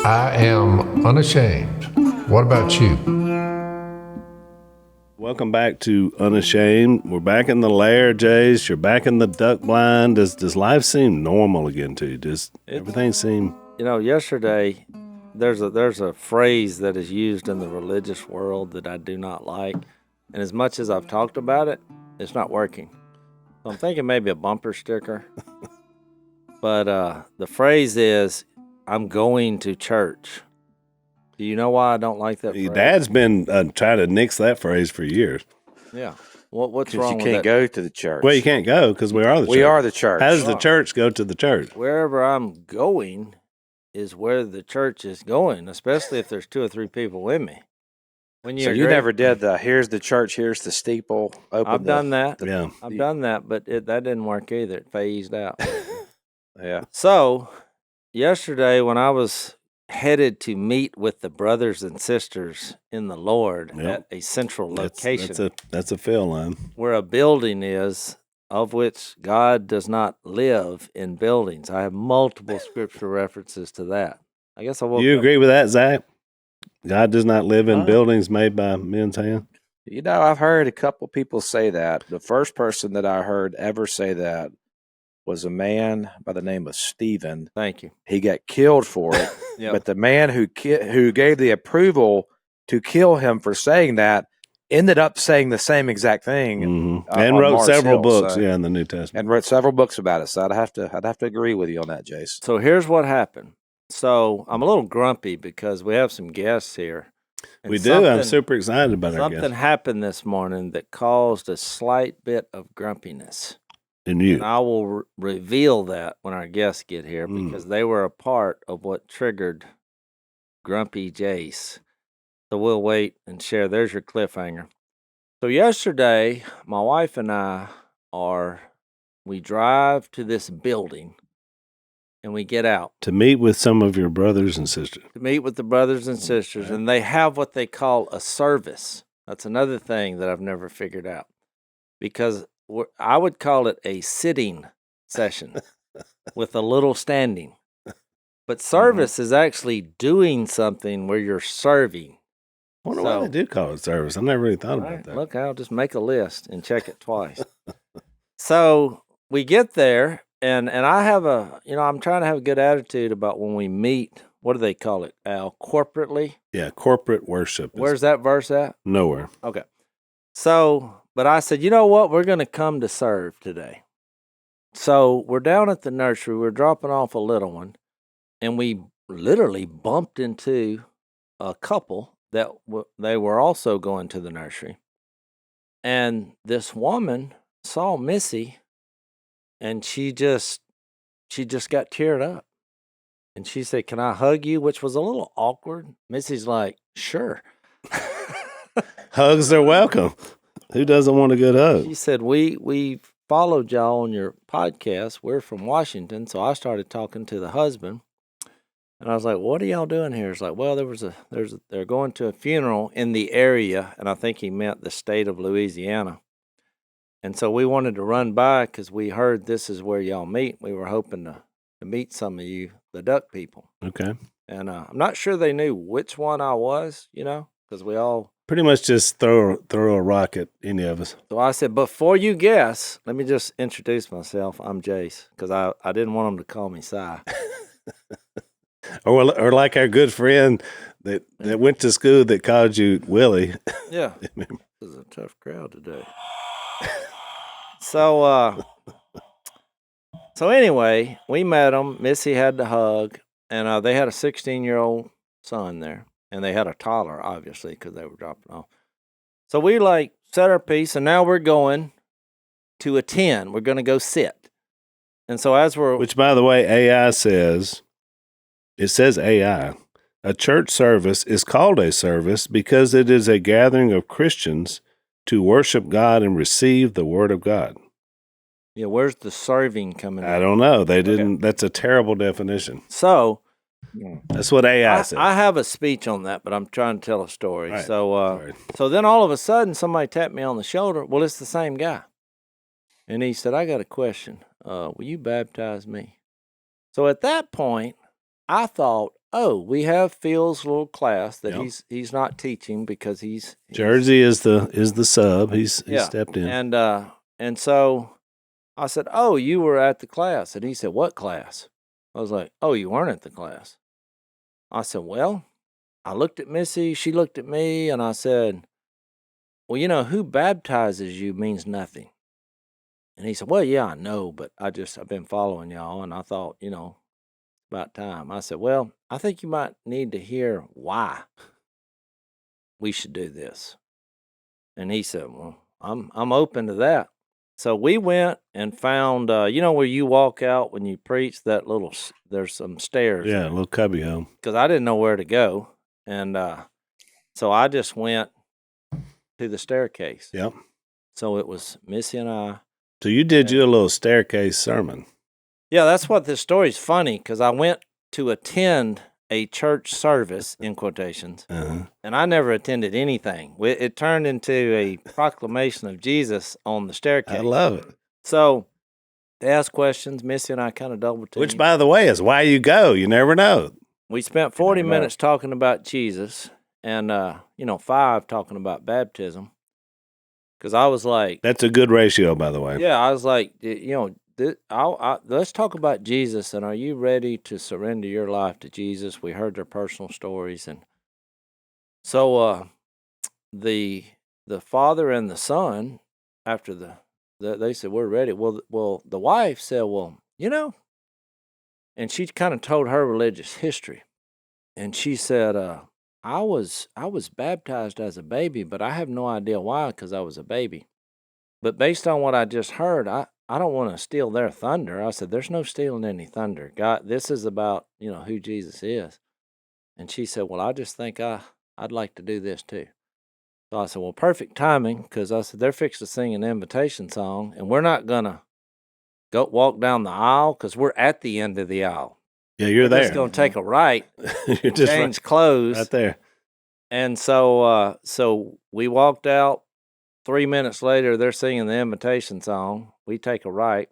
I am unashamed. What about you? Welcome back to Unashamed. We're back in the lair, Jace. You're back in the duck blind. Does life seem normal again to you? Does everything seem... Yesterday, there's a phrase that is used in the religious world that I do not like. And as much as I've talked about it, it's not working. So I'm thinking maybe a bumper sticker. But the phrase is, I'm going to church. Do you know why I don't like that phrase? Your dad's been trying to nix that phrase for years. Yeah. What's wrong with that? You can't go to the church. Well, you can't go because we are the church. We are the church. How does the church go to the church? Wherever I'm going is where the church is going, especially if there's 2 or 3 people with me. So you never did the, here's the church, here's the steeple. I've done that. Yeah. I've done that, but that didn't work either. It phased out. Yeah. So yesterday when I was headed to meet with the brothers and sisters in the Lord at a central location. That's a Phil line. Where a building is, of which God does not live in buildings. I have multiple scripture references to that. I guess I woke You up. agree with that, Zach? God does not live in buildings made by men's hands? I've heard a couple people say that. The first person that I heard ever say that was a man by the name of Stephen. Thank you. He got killed for it. Yep. But the man who gave the approval to kill him for saying that ended up saying the same exact thing. Mm-hmm. And wrote several books, in the New Testament. And wrote several books about it. So I'd have to agree with you on that, Jace. So here's what happened. So I'm a little grumpy because we have some guests here. We do. I'm super excited about our guests. Something happened this morning that caused a slight bit of grumpiness. And I will reveal that when our guests get here because they were a part of what triggered Grumpy Jase. So we'll wait and share. There's your cliffhanger. So yesterday, my wife and I we drive to this building and we get out. To meet with some of your brothers and sisters. To meet with the brothers and sisters. And they have what they call a service. That's another thing that I've never figured out. Because I would call it a sitting session with a little standing. But service is actually doing something where you're serving. I wonder why they do call it service. I've never really thought about that. Look, I'll just make a list and check it twice. So we get there, and I have I'm trying to have a good attitude about when we meet. What do they call it, Al? Corporately? Yeah, corporate worship. Where's that verse at? Nowhere. Okay. So... But I said, you know what? We're going to come to serve today. So we're down at the nursery. We're dropping off a little one. And we literally bumped into a couple that they were also going to the nursery. And this woman saw Missy and she just got teared up. And she said, can I hug you? Which was a little awkward. Missy's like, sure. Hugs are welcome. Who doesn't want a good hug? She said, we followed y'all on your podcast. We're from Washington. So I started talking to the husband. And I was like, what are y'all doing here? It's like, well, they're going to a funeral in the area. And I think he meant the state of Louisiana. And so we wanted to run by because we heard this is where y'all meet. We were hoping to meet some of you, the duck people. Okay. And I'm not sure they knew which one I was, because we all... Pretty much just throw a rock at any of us. So I said, before you guess, let me just introduce myself. I'm Jase, because I didn't want them to call me Si. or like our good friend that went to school that called you Willie. Yeah. This is a tough crowd today. So anyway, we met them. Missy had the hug, and they had a 16-year-old son there. And they had a toddler, obviously, because they were dropping off. So we set our piece, and now we're going to attend. We're going to go sit. And so which, by the way, AI says, it says AI, a church service is called a service because it is a gathering of Christians to worship God and receive the word of God. Yeah, where's the serving coming in? I don't know. They didn't. Okay. That's a terrible definition. So... That's what AI says. I have a speech on that, but I'm trying to tell a story. Right. So then all of a sudden, somebody tapped me on the shoulder. Well, it's the same guy. And he said, I got a question. Will you baptize me? So at that point, I thought oh, we have Phil's little class that Yep. he's not teaching because he's Jersey is the sub. He yeah. stepped in. And so I said, oh, you were at the class. And he said, what class? I was like, oh, you weren't at the class. I said, well, I looked at Missy, she looked at me, and I said, well, who baptizes you means nothing. And he said, well, yeah, I know, but I've been following y'all, and I thought, about time. I said, well, I think you might need to hear why we should do this. And he said, well, I'm open to that. So we went and found, where you walk out when you preach, that there's some stairs. Yeah, a little cubby home. Because I didn't know where to go. And so I just went to the staircase. Yep. So it was Missy and I. So you did you a little staircase sermon. Yeah, that's what this story's funny, because I went to attend a church service, in quotations, and I never attended anything. It turned into a proclamation of Jesus on the staircase. I love it. So they asked questions. Missy and I kind of double teamed. Which, by the way, is why you go. You never know. We spent 40 minutes talking about Jesus and, 5 talking about baptism. Because I was like... That's a good ratio, by the way. Yeah, I was like, let's talk about Jesus, and are you ready to surrender your life to Jesus? We heard their personal stories, and so the father and the son, after they said we're ready. Well, the wife said, well, and she kind of told her religious history, and she said, I was baptized as a baby, but I have no idea why, because I was a baby. But based on what I just heard, I don't want to steal their thunder. I said, there's no stealing any thunder. God, this is about, who Jesus is. And she said, well, I just think I'd like to do this too. So I said, well, perfect timing, because I said, they're fixed to sing an invitation song, and we're not going to go walk down the aisle, because we're at the end of the aisle. Yeah, you're we're there. Just going to take a right, you're just change clothes. Right there. And so we walked out. 3 minutes later, they're singing the invitation song. We take a right.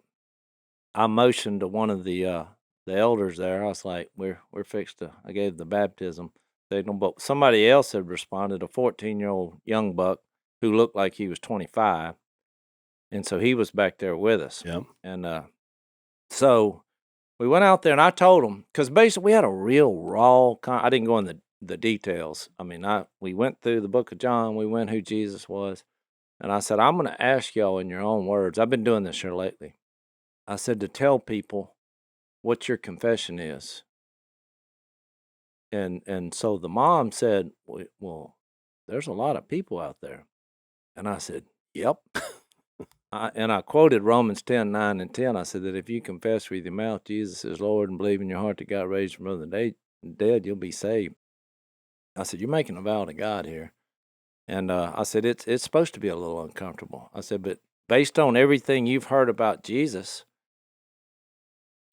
I motioned to one of the elders there. I was like, "We're fixed to." I gave the baptism signal, but somebody else had responded, a 14-year-old young buck who looked like he was 25, and so he was back there with us. Yep. And so we went out there, and I told him, because basically we had a real raw. I didn't go in the details. I mean, we went through the book of John. We went who Jesus was. And I said, I'm going to ask y'all in your own words. I've been doing this here lately. I said, to tell people what your confession is. And so the mom said, well, there's a lot of people out there. And I said, yep. And I quoted Romans 10:9 and 10. I said that if you confess with your mouth Jesus is Lord and believe in your heart that God raised him from the dead, you'll be saved. I said, you're making a vow to God here. And I said, it's supposed to be a little uncomfortable. I said, but based on everything you've heard about Jesus,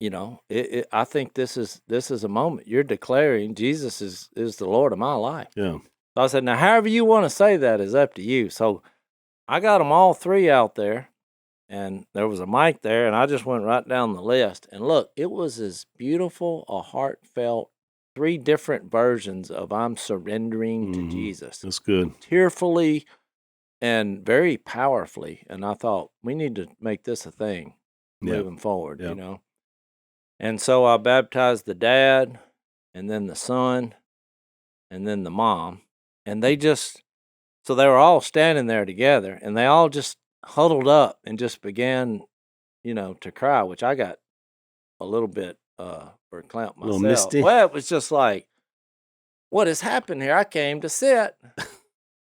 I think this is a moment. You're declaring Jesus is the Lord of my life. Yeah. So I said, now, however you want to say that is up to you. So I got them all 3 out there, and there was a mic there, and I just went right down the list. And look, it was as beautiful, a heartfelt, 3 different versions of I'm surrendering to Jesus. That's good. Tearfully and very powerfully. And I thought, we need to make this a thing moving forward, And so I baptized the dad, and then the son, and then the mom. And they were all standing there together, and they all just huddled up and just began, to cry, which I got a little bit verklempt myself. A little misty. Well, it was just like, what has happened here? I came to sit,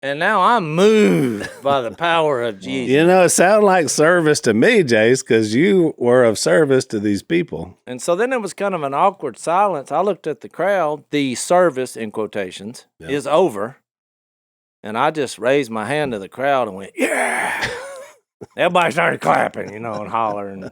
and now I'm moved by the power of Jesus. It sounded like service to me, Jase, because you were of service to these people. And so then it was kind of an awkward silence. I looked at the crowd. The service, in quotations, is over. And I just raised my hand to the crowd and went, yeah. Everybody started clapping, and hollering.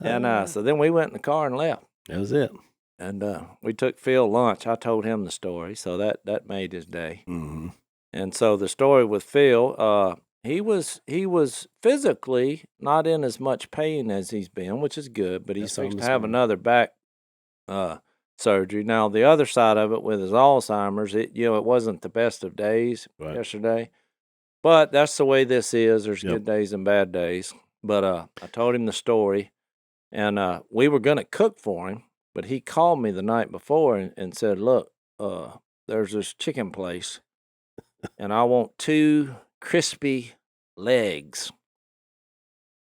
And so then we went in the car and left. That was it. And we took Phil lunch. I told him the story, so that made his day. Mm-hmm. And so the story with Phil, he was physically not in as much pain as he's been, which is good, but he's fixed to have another back surgery. Now, the other side of it with his Alzheimer's, it wasn't the best of days yesterday. But that's the way this is. There's good days and bad days. But I told him the story, and we were going to cook for him, but he called me the night before and said, look, there's this chicken place, and I want 2 crispy legs.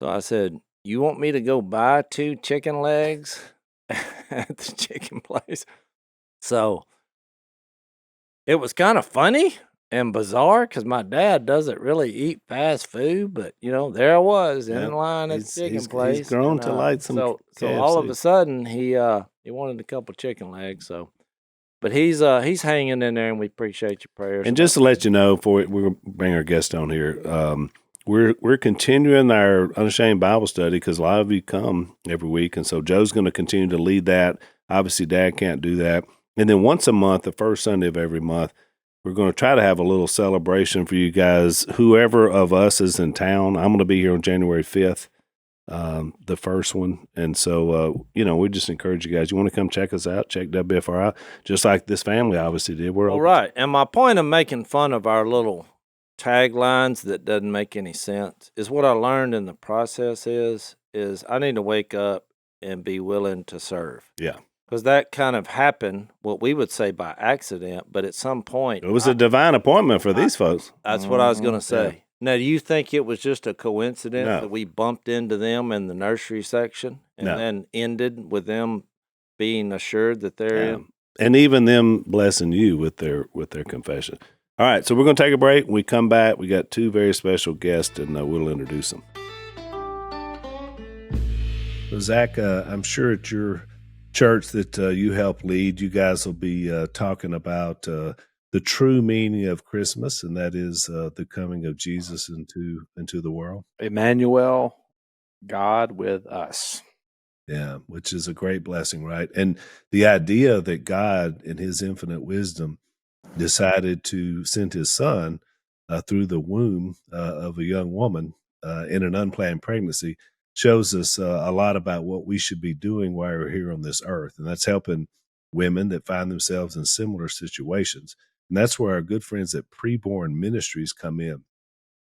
So I said, you want me to go buy 2 chicken legs at the chicken place? So it was kind of funny and bizarre because my dad doesn't really eat fast food, but there I was in line at the chicken place. He's grown to like some. So all of a sudden he wanted a couple chicken legs. So, but he's hanging in there, and we appreciate your prayers. And just to let you know, before we're gonna bring our guest on here, we're continuing our Unashamed Bible study because a lot of you come every week, and so Joe's going to continue to lead that. Obviously, Dad can't do that, and then once a month, the first Sunday of every month, we're going to try to have a little celebration for you guys. Whoever of us is in town, I'm going to be here on January 5th, the first one. And so, we just encourage you guys. You want to come check us out, check WFR out, just like this family obviously did. We're all right. And my point of making fun of our little taglines that doesn't make any sense is what I learned in the process is I need to wake up and be willing to serve. Yeah. Because that kind of happened, what we would say by accident, but at some point... It was a divine appointment for these folks. That's what I was going to say. Yeah. Now, do you think it was just a coincidence that we bumped into them in the nursery section and then ended with them being assured that they're in? And even them blessing you with their confession. All right, so we're going to take a break. When we come back, we got 2 very special guests, and we'll introduce them. So, Zach, I'm sure at your church that you help lead, you guys will be talking about the true meaning of Christmas, and that is the coming of Jesus into the world. Emmanuel, God with us. Yeah, which is a great blessing, right? And the idea that God, in his infinite wisdom, decided to send his son through the womb of a young woman in an unplanned pregnancy shows us a lot about what we should be doing while we're here on this earth. And that's helping women that find themselves in similar situations. And that's where our good friends at Preborn Ministries come in.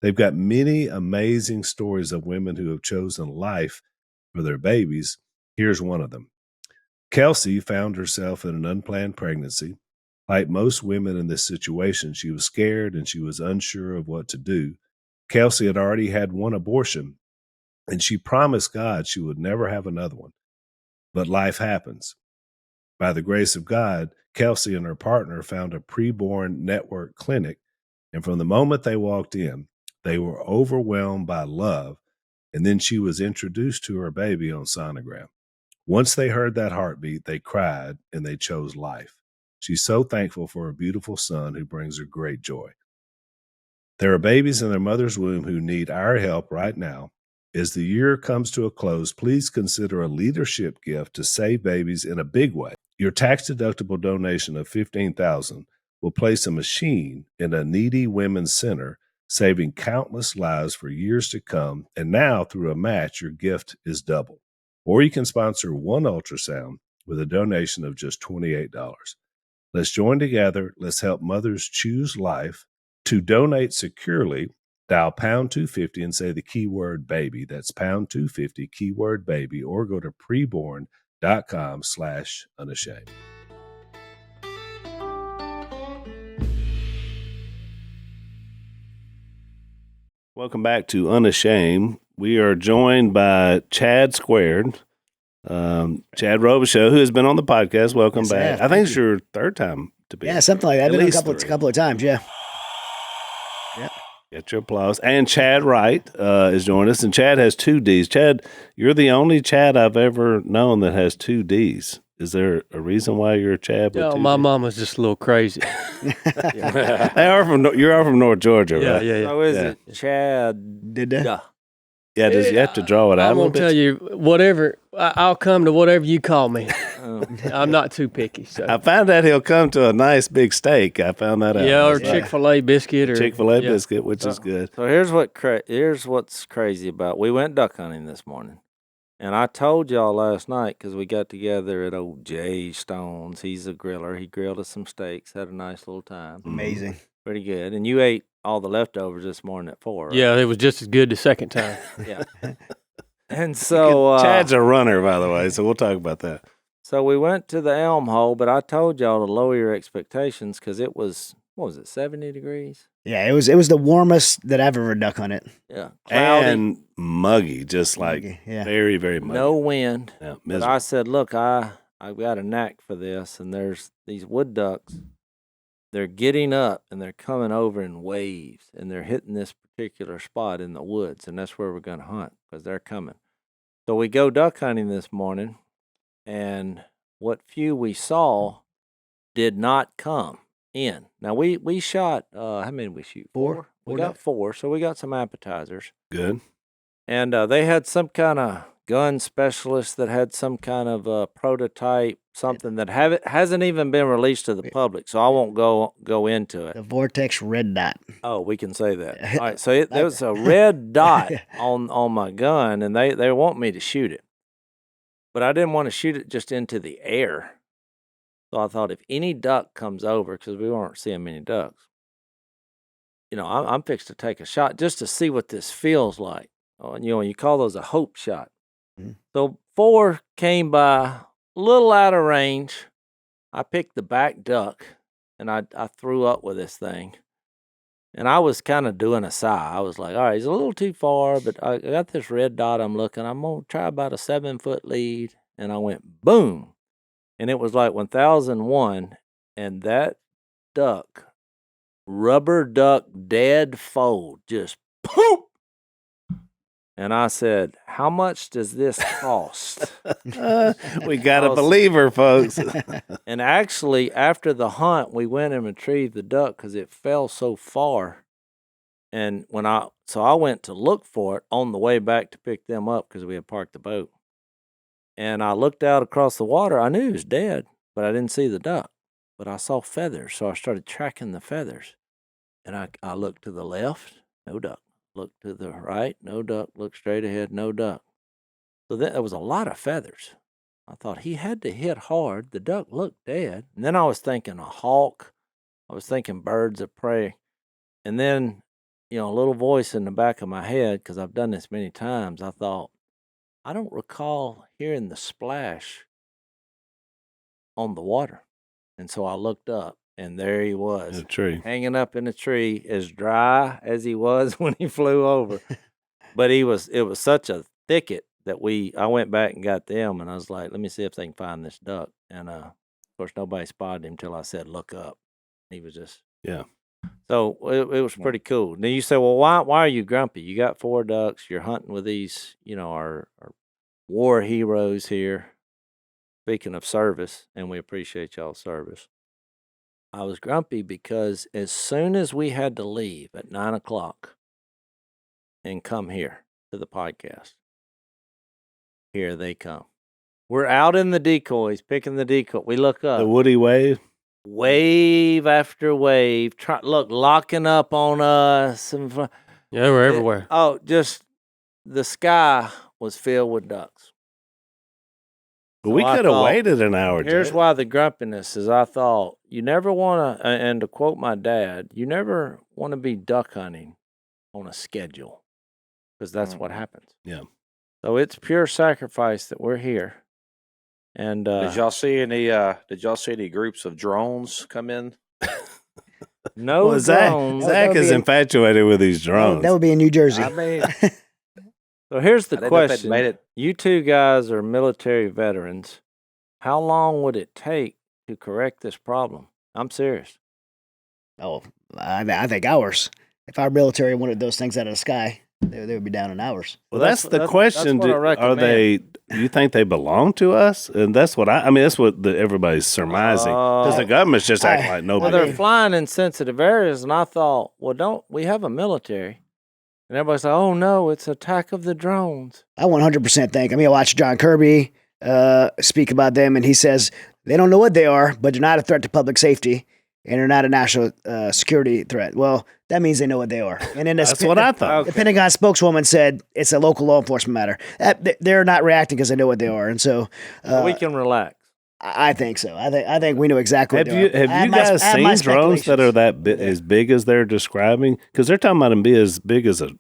They've got many amazing stories of women who have chosen life for their babies. Here's one of them. Kelsey found herself in an unplanned pregnancy. Like most women in this situation, she was scared and she was unsure of what to do. Kelsey had already had 1 abortion, and she promised God she would never have another one. But life happens. By the grace of God, Kelsey and her partner found a preborn network clinic, and from the moment they walked in, they were overwhelmed by love, and then she was introduced to her baby on sonogram. Once they heard that heartbeat, they cried, and they chose life. She's so thankful for her beautiful son who brings her great joy. There are babies in their mother's womb who need our help right now. As the year comes to a close, please consider a leadership gift to save babies in a big way. Your tax-deductible donation of $15,000 will place a machine in a needy women's center, saving countless lives for years to come. And now, through a match, your gift is double. Or you can sponsor 1 ultrasound with a donation of just $28. Let's join together. Let's help mothers choose life. To donate securely, dial pound 250 and say the keyword baby. That's pound 250, keyword baby, or go to preborn.com/unashamed. Welcome back to Unashamed. We are joined by Chad Squared, Chad Robichaux, who has been on the podcast. Welcome back. I think it's your 3rd time to be. Yeah, something like that. I've been on a couple of times, yeah. Get your applause. And Chad Wright is joining us. And Chad has 2 Ds. Chad, you're the only Chad I've ever known that has 2 Ds. Is there a reason why you're a Chad? No, my mama's just a little crazy. You're from North Georgia, right? Yeah. So is it Chad? Did that? Yeah, does you have to draw it out a little bit? I'm going to tell you, whatever, I'll come to whatever you call me. I'm not too picky. So. I found out he'll come to a nice big steak. I found that out. Yeah, or Chick-fil-A biscuit. Or Chick-fil-A biscuit, which is good. So here's what's crazy about. We went duck hunting this morning, And I told y'all last night, because we got together at old Jay Stone's. He's a griller. He grilled us some steaks, had a nice little time. Amazing. Pretty good. And you ate all the leftovers this morning at 4, right? Yeah, it was just as good the second time. Yeah. And so Chad's a runner, by the way, so we'll talk about that. So we went to the Elm Hole, but I told y'all to lower your expectations because it was, what was it, 70 degrees? Yeah, it was the warmest that I've ever duck hunted. Yeah. Cloudy. And muggy, just like Yeah. very, very muggy. No wind. Yeah, But miserable. I said, look, I've got a knack for this, and there's these wood ducks. They're getting up, and they're coming over in waves, and they're hitting this particular spot in the woods, and that's where we're going to hunt because they're coming. So we go duck hunting this morning, and what few we saw did not come in. Now, we shot, how many did we shoot? 4? We got 4, so we got some appetizers. Good. And they had some kind of gun specialist that had some kind of prototype, something that hasn't even been released to the public, so I won't go into it. The Vortex Red Dot. Oh, we can say that. All right, so there was a red dot on my gun, and they want me to shoot it. But I didn't want to shoot it just into the air. So I thought if any duck comes over, because we weren't seeing many ducks, I'm fixed to take a shot just to see what this feels like. You call those a hope shot. Mm-hmm. So 4 came by a little out of range. I picked the back duck, and I threw up with this thing. And I was kind of doing a sigh. I was like, all right, he's a little too far, but I got this red dot I'm looking. I'm going to try about a 7-foot lead. And I went, boom. And it was like 1001. And that duck, rubber duck, dead fold, just poof. And I said, how much does this cost? We got a believer, folks. And actually, after the hunt, we went and retrieved the duck because it fell so far. And so I went to look for it on the way back to pick them up because we had parked the boat. And I looked out across the water. I knew he was dead, but I didn't see the duck. But I saw feathers, so I started tracking the feathers. And I looked to the left, no duck. Looked to the right, no duck. Looked straight ahead, no duck. So there was a lot of feathers. I thought he had to hit hard. The duck looked dead. And then I was thinking a hawk. I was thinking birds of prey. And then, a little voice in the back of my head, because I've done this many times, I thought, I don't recall hearing the splash on the water. And so I looked up, and there he was. In a tree. Hanging up in a tree, as dry as he was when he flew over. But it was such a thicket that I went back and got them, and I was like, let me see if they can find this duck. And of course, nobody spotted him until I said, look up. He was just, yeah. So it was pretty cool. Now you say, well, why are you grumpy? You got 4 ducks. You're hunting with these, our war heroes here. Speaking of service, and we appreciate y'all's service. I was grumpy because as soon as we had to leave at 9:00 and come here to the podcast, here they come. We're out in the decoys, picking the decoy. We look up. The Woody Wave. Wave after wave. Locking up on us. Yeah, they were everywhere. Just the sky was filled with ducks. But we could have waited an hour. Here's why the grumpiness is. I thought you never want to, and to quote my dad, you never want to be duck hunting on a schedule because that's what happens. Yeah. So it's pure sacrifice that we're here. And did y'all see any groups of drones come in? No drones. Zach is infatuated with these drones. That would be in New Jersey. I mean, so here's the question. You two guys are military veterans. How long would it take to correct this problem? I'm serious. Oh, I think hours. If our military wanted those things out of the sky, they would be down in hours. Well, that's the question. That's what I Are they? Do you think they belong to us? And that's what that's what everybody's surmising. Because the government's just acting like nobody. Well, they're flying in sensitive areas, and I thought, well, don't we have a military? And everybody's like, oh, no, it's Attack of the Drones. I 100% think. I watched John Kirby speak about them, and he says they don't know what they are, but they're not a threat to public safety. and they're not a national security threat. Well, that means they know what they are. And then That's what I thought. The Pentagon spokeswoman said it's a local law enforcement matter. They're not reacting because they know what they are, and so we can relax. I think so. I think we know exactly. Have what you they are. have you guys seen drones that are that as big as they're describing? Because they're talking about them be as big as a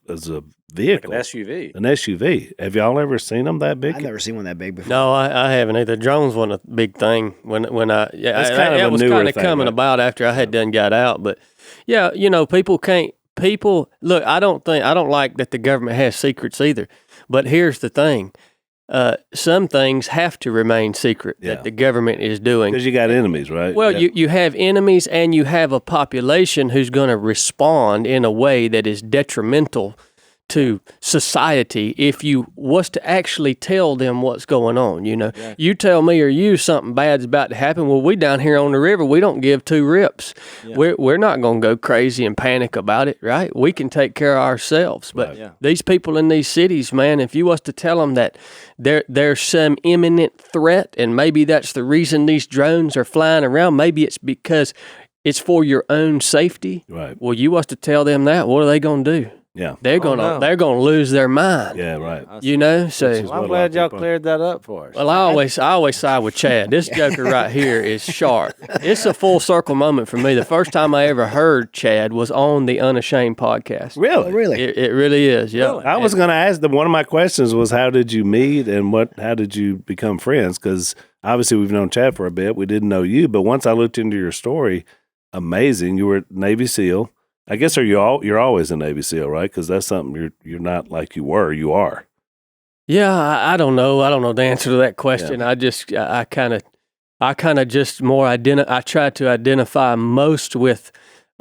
vehicle, Like an SUV. An SUV. Have y'all ever seen them that big? I've never seen one that big before. No, I haven't either. Drones wasn't a big thing when I That's kind of it a was newer kind of thing, coming right? about after I had done got out. But yeah, people look. I don't like that the government has secrets either. But here's the thing. Some things have to remain secret that the government is doing. Because you got enemies, right? Well, you have enemies and you have a population who's going to respond in a way that is detrimental to society if you was to actually tell them what's going on. You tell me or you something bad's about to happen. Well, we down here on the river, we don't give two rips. Yeah. We're not going to go crazy and panic about it, right? We can take care of ourselves. But these people in these cities, man, if you was to tell them that there's some imminent threat and maybe that's the reason these drones are flying around, maybe it's because it's for your own safety. Right. Well, you was to tell them that, what are they going to do? Yeah. They're gonna lose their mind. Yeah, right. So I'm glad y'all cleared that up for us. Well, I always side with Chad. This joker right here is sharp. It's a full circle moment for me. The first time I ever heard Chad was on the Unashamed podcast. Really? Oh, really? It really is. Yeah. Really? I was going to ask them. One of my questions was, how did you meet and how did you become friends? Because obviously we've known Chad for a bit. We didn't know you, but once I looked into your story, amazing. You were Navy SEAL. I guess you're always a Navy SEAL, right? Because that's something you're not like you were. You are. Yeah, I don't know. I don't know the answer to that question. Yeah. I kind of just more I try to identify most with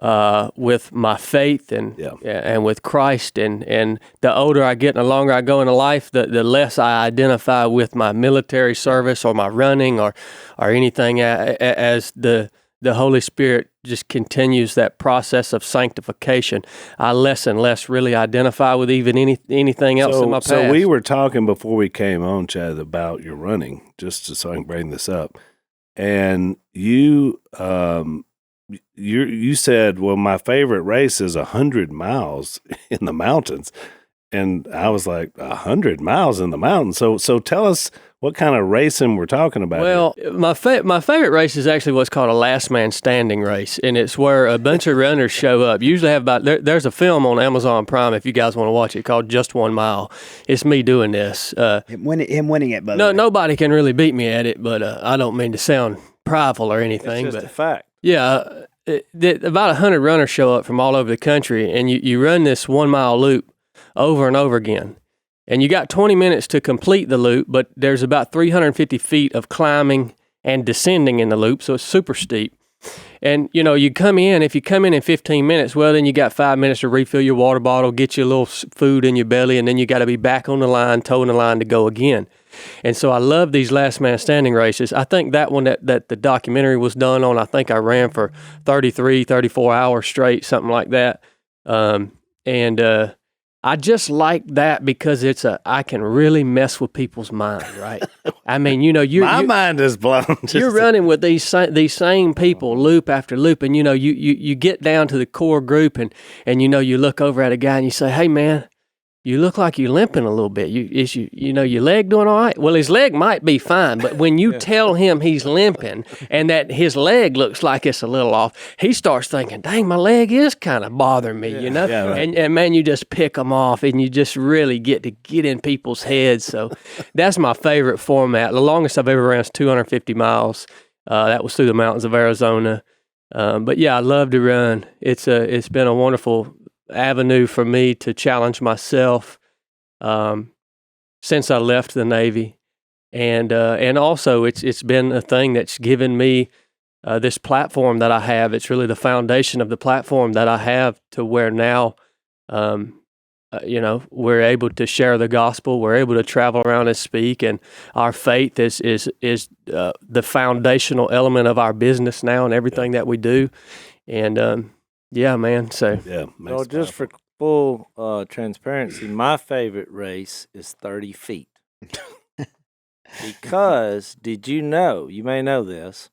my faith and with Christ, and the older I get and the longer I go into life, the less I identify with my military service or my running or anything as the Holy Spirit just continues that process of sanctification. I less and less really identify with even anything else in my past. So we were talking before we came on, Chad, about your running, just so I can bring this up. And you said, well, my favorite race is 100 miles in the mountains. And I was like, 100 miles in the mountains. So tell us what kind of racing we're talking about. Well, my favorite race is actually what's called a last man standing race, and it's where a bunch of runners show up. Usually have there's a film on Amazon Prime if you guys want to watch it called Just 1 Mile. It's me doing this. Him winning it, by the way. Nobody can really beat me at it, but I don't mean to sound prideful or anything. It's just but a fact. Yeah, about 100 runners show up from all over the country, and you run this 1 mile loop over and over again. And you got 20 minutes to complete the loop, but there's about 350 feet of climbing and descending in the loop, so it's super steep. And, you come in, if you come in 15 minutes, well, then you got 5 minutes to refill your water bottle, get you a little food in your belly, and then you got to be back on the line, towing the line to go again. And so I love these last man standing races. I think that one that the documentary was done on, I think I ran for 33, 34 hours straight, something like that. I just like that because I can really mess with people's mind, right? I mean, my mind is blown. You're running with these same people loop after loop, and you get down to the core group, and you look over at a guy and you say, "Hey, man, you look like you're limping a little bit. Your leg doing all right?" Well, his leg might be fine, but when you tell him he's limping and that his leg looks like it's a little off, he starts thinking, "Dang, my leg is kind of bothering me," Yeah, right. And man, you just pick them off, and you just really get in people's heads. So that's my favorite format. The longest I've ever ran is 250 miles. That was through the mountains of Arizona. But yeah, I love to run. It's been a wonderful avenue for me to challenge myself since I left the Navy, and also it's been a thing that's given me this platform that I have. It's really the foundation of the platform that I have to where now we're able to share the gospel, we're able to travel around and speak, and our faith is the foundational element of our business now and everything that we do. And yeah, man. So Well, just for full transparency, my favorite race is 30 feet. Because, did you know, you may know this,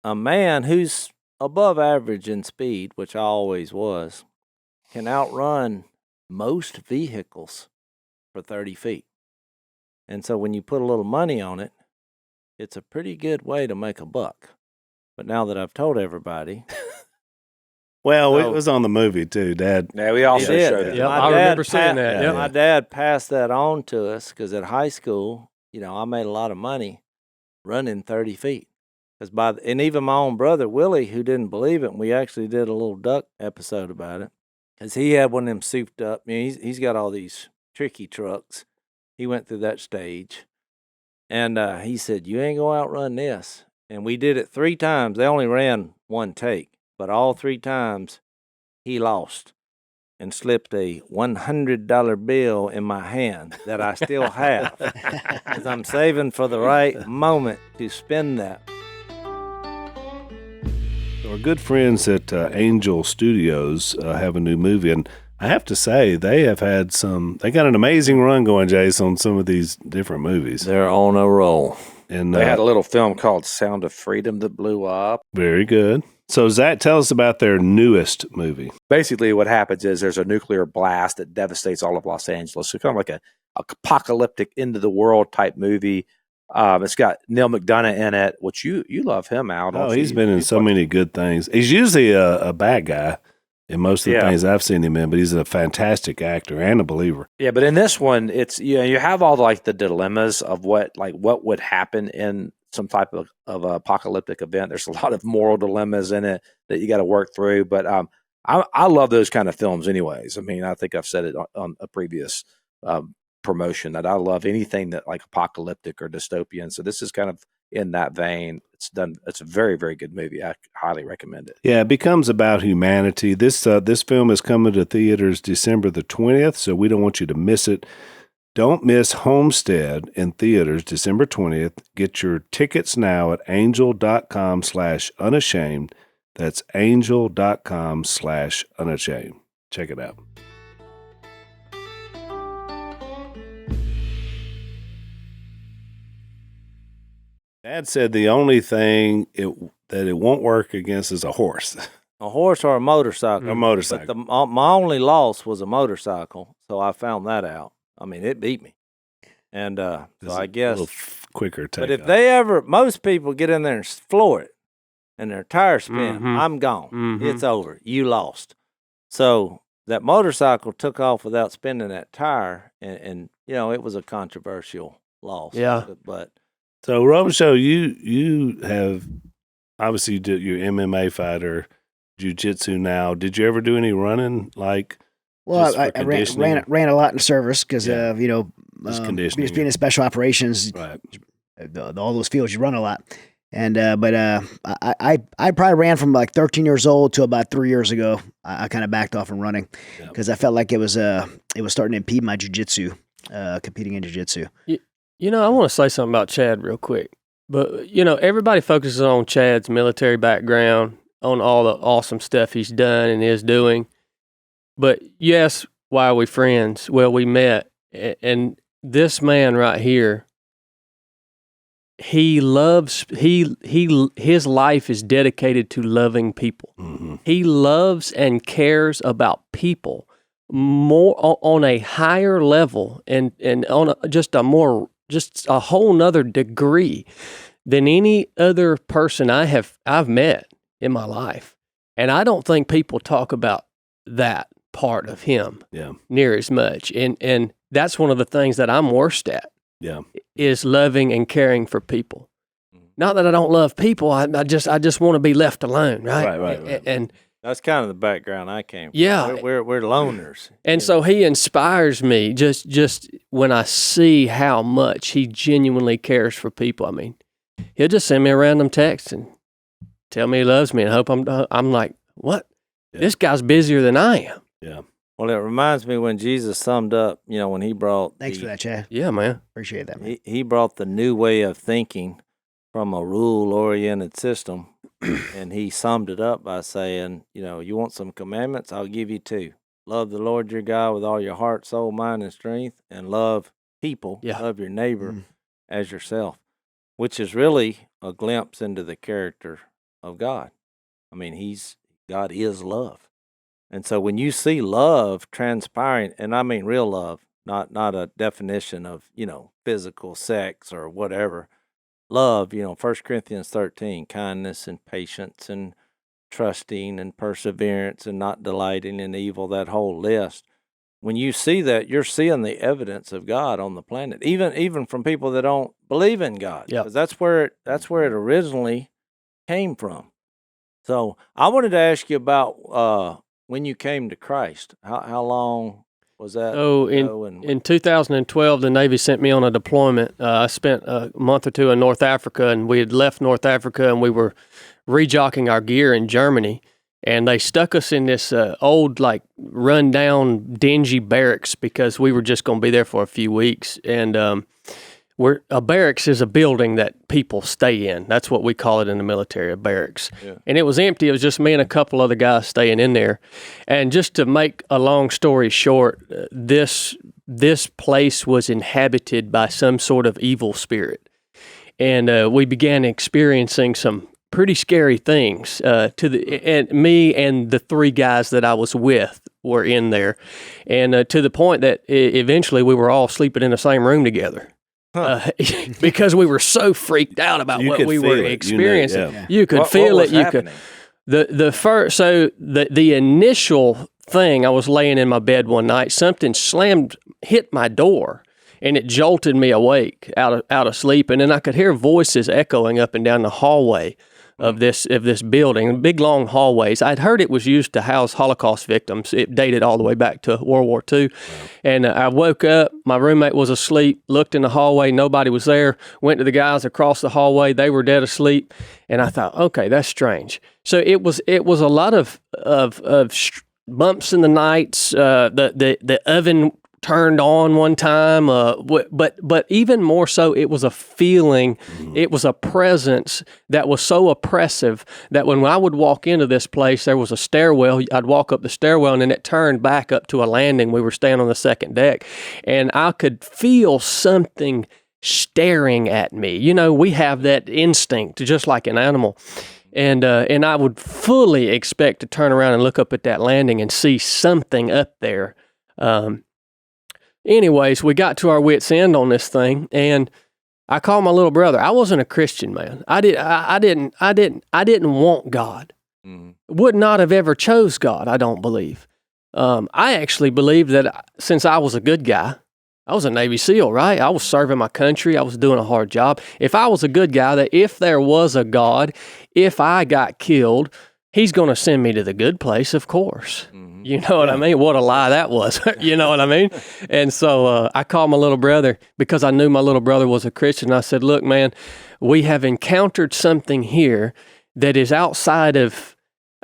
a man who's above average in speed, which I always was, can outrun most vehicles for 30 feet. And so when you put a little money on it, it's a pretty good way to make a buck. But now that I've told everybody, Well, it So- was on the movie too, Dad. Yeah, we also did. showed it. Yep, My I dad remember seeing that. Yeah, Yep. my dad passed that on to us because at high school, I made a lot of money running 30 feet. And even my own brother, Willie, who didn't believe it, and we actually did a little duck episode about it, because he had one of them souped up. He's got all these tricky trucks. He went through that stage. And he said, you ain't going to outrun this. And we did it 3 times. They only ran 1 take, but all 3 times he lost and slipped a $100 bill in my hand that I still have. Because I'm saving for the right moment to spend that. Our good friends at Angel Studios have a new movie, and I have to say they got an amazing run going, Jace, on some of these different movies. They're on a roll. And They had a little film called Sound of Freedom that blew up. very good. So Zach, tell us about their newest movie. Basically, what happens is there's a nuclear blast that devastates all of Los Angeles. So kind of like a apocalyptic end of the world type movie. It's got Neil McDonough in it, which you love him out. Oh, he's been in so many good things. He's usually a bad guy in most of the things I've seen him in, but he's a fantastic actor and a believer. Yeah, but in this one, it's you have all the dilemmas of what would happen in some type of apocalyptic event. There's a lot of moral dilemmas in it that you got to work through. But I love those kind of films, anyways. I mean, I think I've said it on a previous promotion that I love anything that like apocalyptic or dystopian. So this is kind of in that vein. It's a very, very good movie. I highly recommend it. Yeah, it becomes about humanity. This film is coming to theaters December the 20th, so we don't want you to miss it. Don't miss Homestead in theaters December 20th. Get your tickets now at angel.com/unashamed. That's angel.com/unashamed. Check it out. Dad said the only thing that it won't work against is a horse. A horse or a motorcycle. A motorcycle. But my only loss was a motorcycle, so I found that out. I mean, it beat me. And so I guess. A little quicker take. But if most people get in there and floor it and their tires spin, Mhm. I'm gone. Mhm. It's over. You lost. So that motorcycle took off without spinning that tire, and it was a controversial loss. Yeah. But So, Robichaux, you have obviously you're MMA fighter, jiu-jitsu now. Did you ever do any running, like? Well, Just for I conditioning? ran a lot in service because Yeah. Just conditioning. just being in special operations, Right. all those fields you run a lot. And I probably ran from like 13 years old to about 3 years ago. I kind of backed off from running Yeah. because I felt like it was starting to impede my jiu-jitsu, competing in jiu-jitsu. I want to say something about Chad real quick. But, everybody focuses on Chad's military background, on all the awesome stuff he's done and is doing. But yes, why are we friends? Well, we met. And this man right here, his life is dedicated to loving people. Mm-hmm. He loves and cares about people more on a higher level and on just a whole nother degree than any other person I've met in my life. And I don't think people talk about that part of him near as much. And that's one of the things that I'm worst at. Yeah. Is loving and caring for people. Not that I don't love people. I just want to be left alone, right? Right. And that's kind of the background I came from. Yeah. We're loners. And so he inspires me just when I see how much he genuinely cares for people. I mean, he'll just send me a random text and tell me he loves me and hope I'm like, what? Yeah. This guy's busier than I am. Yeah. Well, it reminds me when Jesus summed up, when he brought Thanks for that, Chad. Yeah, man. Appreciate that, man. He brought the new way of thinking from a rule-oriented system, and he summed it up by saying, you want some commandments? I'll give you 2. Love the Lord your God with all your heart, soul, mind, and strength, and love people. Yeah. Love your neighbor as yourself, which is really a glimpse into the character of God. I mean, God is love. And so when you see love transpiring, and I mean real love, not a definition of, physical sex or whatever. Love, 1 Corinthians 13, kindness and patience and trusting and perseverance and not delighting in evil, that whole list. When you see that, you're seeing the evidence of God on the planet, even from people that don't believe in God. Yep. 'Cause that's where it originally came from. So I wanted to ask you about when you came to Christ. How long was that? So in 2012, the Navy sent me on a deployment. I spent a month or two in North Africa, and we had left North Africa, and we were rejocking our gear in Germany. And they stuck us in this old, run-down, dingy barracks because we were just going to be there for a few weeks. And a barracks is a building that people stay in. That's what we call it in the military, a barracks. Yeah. And it was empty. It was just me and a couple other guys staying in there. And just to make a long story short, this place was inhabited by some sort of evil spirit. And we began experiencing some pretty scary things. And me and the three guys that I was with were in there. And to the point that eventually we were all sleeping in the same room together. Because we were so freaked out about what we were experiencing. You could feel it. You could. The initial thing, I was laying in my bed one night, something hit my door, and it jolted me awake out of sleep, and then I could hear voices echoing up and down the hallway of this building, big long hallways. I'd heard it was used to house Holocaust victims. It dated all the way back to World War II. Wow. And I woke up, my roommate was asleep, looked in the hallway, nobody was there, went to the guys across the hallway, they were dead asleep, and I thought, okay, that's strange. So it was a lot of bumps in the nights, the oven turned on one time, but even more so, it was a feeling, it was a presence that was so oppressive that when I would walk into this place, there was a stairwell. I'd walk up the stairwell, and then it turned back up to a landing. We were staying on the second deck, and I could feel something staring at me. We have that instinct, just like an animal. And I would fully expect to turn around and look up at that landing and see something up there. Anyways, we got to our wits' end on this thing, and I called my little brother. I wasn't a Christian, man. I didn't want God. Would not have ever chose God, I don't believe. I actually believe that since I was a good guy, I was a Navy SEAL, right? I was serving my country. I was doing a hard job. If I was a good guy, that if there was a God, if I got killed, He's going to send me to the good place, of course. Mm-hmm. You know what I mean? What a lie that was. You know what I mean? And so I called my little brother because I knew my little brother was a Christian. I said, look, man, we have encountered something here that is outside of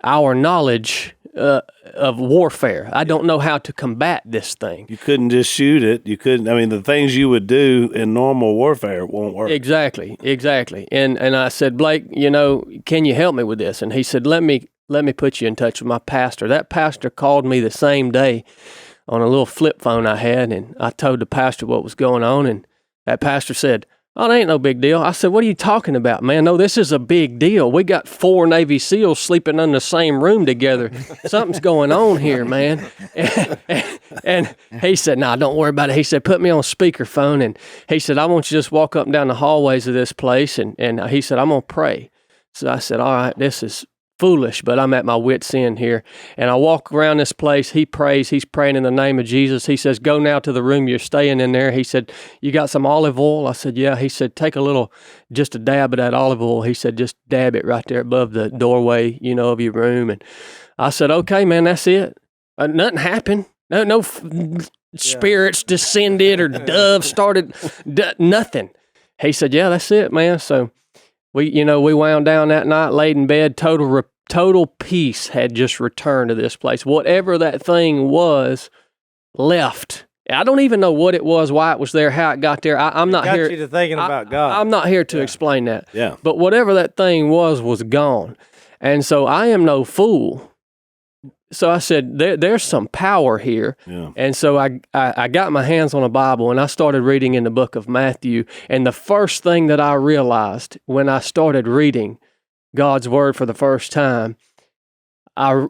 our knowledge of warfare. I don't know how to combat this thing. You couldn't just shoot it. You couldn't. I mean, the things you would do in normal warfare won't work. Exactly. And I said, Blake, can you help me with this? And he said, let me put you in touch with my pastor. That pastor called me the same day on a little flip phone I had, and I told the pastor what was going on, and that pastor said, oh, that ain't no big deal. I said, what are you talking about, man? No, this is a big deal. We got 4 Navy SEALs sleeping in the same room together. Something's going on here, man. And he said, nah, don't worry about it. He said, put me on speakerphone. And he said, I want you to just walk up and down the hallways of this place. And he said, I'm going to pray. So I said, all right, this is foolish, but I'm at my wit's end here. And I walk around this place. He prays. He's praying in the name of Jesus. He says, go now to the room you're staying in there. He said, you got some olive oil? I said, yeah. He said, take just a dab of that olive oil. He said, just dab it right there above the doorway, of your room. And I said, okay, man, that's it. Nothing happened. No spirits descended or doves started, nothing. He said, yeah, that's it, man. So we wound down that night, laid in bed, total peace had just returned to this place. Whatever that thing was, left. I don't even know what it was, why it was there, how it got there. I'm not here. Got you to thinking about God. I'm not here to explain that. Yeah. But whatever that thing was gone. And so I am no fool. So I said, there's some power here. Yeah. And so I got my hands on a Bible and I started reading in the book of Matthew. And the first thing that I realized when I started reading God's word for the first time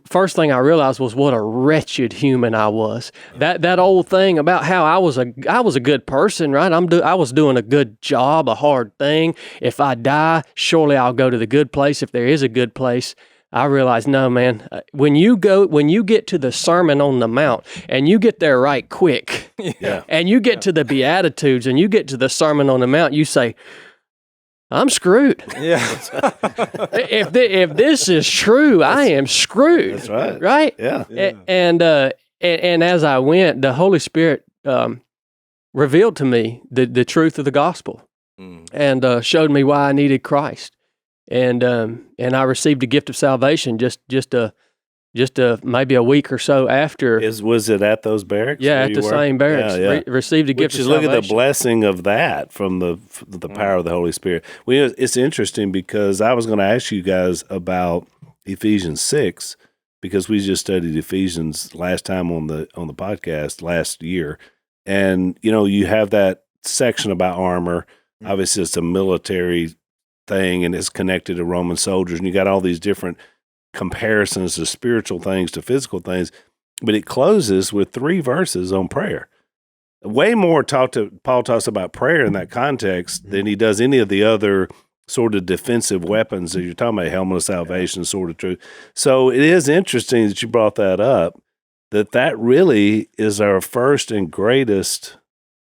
first thing I realized was what a wretched human I was. That old thing about how I was a good person, right? I was doing a good job, a hard thing. If I die, surely I'll go to the good place if there is a good place. I realized, no, man, when you get to the Sermon on the Mount and you get there right quick, and you get to the Beatitudes and you get to the Sermon on the Mount, you say, I'm screwed. Yeah. If this is true, I am screwed. That's right. Right? Yeah. And as I went, the Holy Spirit revealed to me the truth of the gospel, and showed me why I needed Christ. And I received a gift of salvation just maybe a week or so after. Was it at those barracks? Yeah, at the same barracks. Yeah. Received a gift of Look salvation. at the blessing of that from the power of the Holy Spirit. Well, it's interesting because I was going to ask you guys about Ephesians 6 because we just studied Ephesians last time on the podcast last year, and you have that section about armor. Obviously, it's a military thing, and it's connected to Roman soldiers, and you got all these different comparisons to spiritual things to physical things, but it closes with 3 verses on prayer. Way more Paul talks about prayer in that context than he does any of the other sort of defensive weapons that you're talking about, helmet of salvation, sword of truth. So it is interesting that you brought that up, that really is our first and greatest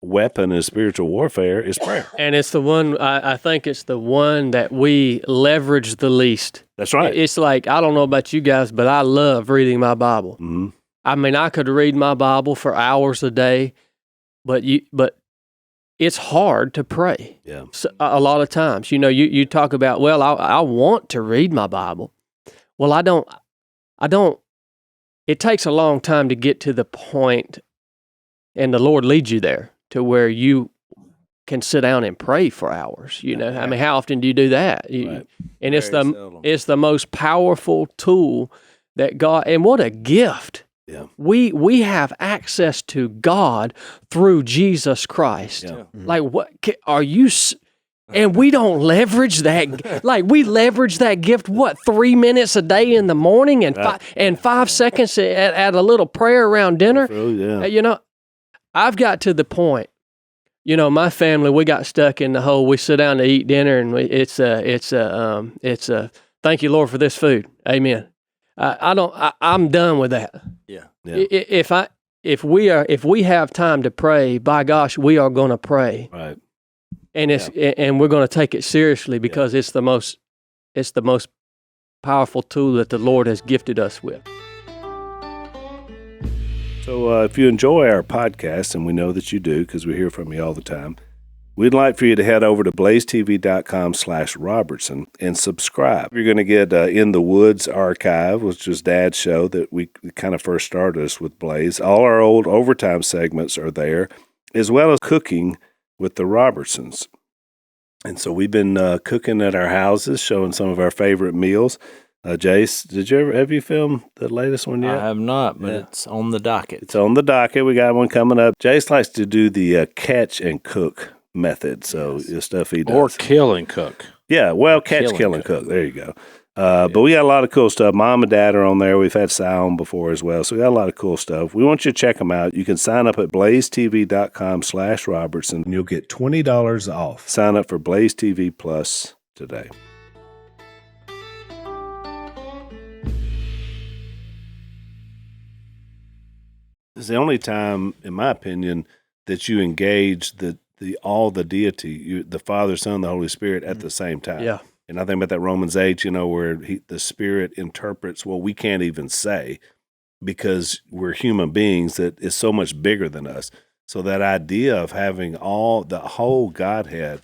weapon in spiritual warfare is prayer. And it's the one, I think it's the one that we leverage the least. That's right. It's like, I don't know about you guys, but I love reading my Bible. Mm-hmm. I mean, I could read my Bible for hours a day, but it's hard to pray. Yeah. So, a lot of times, you talk about, well, I want to read my Bible. Well, I don't, it takes a long time to get to the point, and the Lord leads you there to where you can sit down and pray for hours. I mean, how often do you do that? Right. And Very it's the most powerful tool that God, and what a gift. Yeah. We have access to God through Jesus Christ. Yeah. Like, what are you? And we don't leverage that. Like, we leverage that gift, 3 minutes a day in the morning and 5 seconds at a little prayer around dinner. Yeah. I've got to the point, my family, we got stuck in the hole. We sit down to eat dinner, and it's thank you, Lord, for this food. Amen. I'm done with that. Yeah. If we have time to pray, by gosh, we are going to pray. Right. And and we're going to take it seriously because it's the most powerful tool that the Lord has gifted us with. So if you enjoy our podcast, and we know that you do because we hear from you all the time, we'd like for you to head over to blazetv.com/Robertson and subscribe. You're going to get In the Woods archive, which was Dad's show that we kind of first started us with Blaze. All our old overtime segments are there, as well as Cooking with the Robertsons. And so we've been cooking at our houses, showing some of our favorite meals. Jase, have you filmed the latest one yet? I have not, but it's on the docket. It's on the docket. We got one coming up. Jase likes to do the catch and cook method, so the stuff he does. Or kill and cook. Yeah, well, catch, kill, and cook. There you go. But we got a lot of cool stuff. Mom and Dad are on there. We've had Sal on before as well, so we got a lot of cool stuff. We want you to check them out. You can sign up at blazetv.com/Robertson, and you'll get $20 off. Sign up for Blaze TV Plus today. It's the only time, in my opinion, that you engage all the deity, the Father, Son, the Holy Spirit at the same time. Yeah. And I think about that Romans 8, where the Spirit interprets what we can't even say because we're human beings that is so much bigger than us. So that idea of having the whole Godhead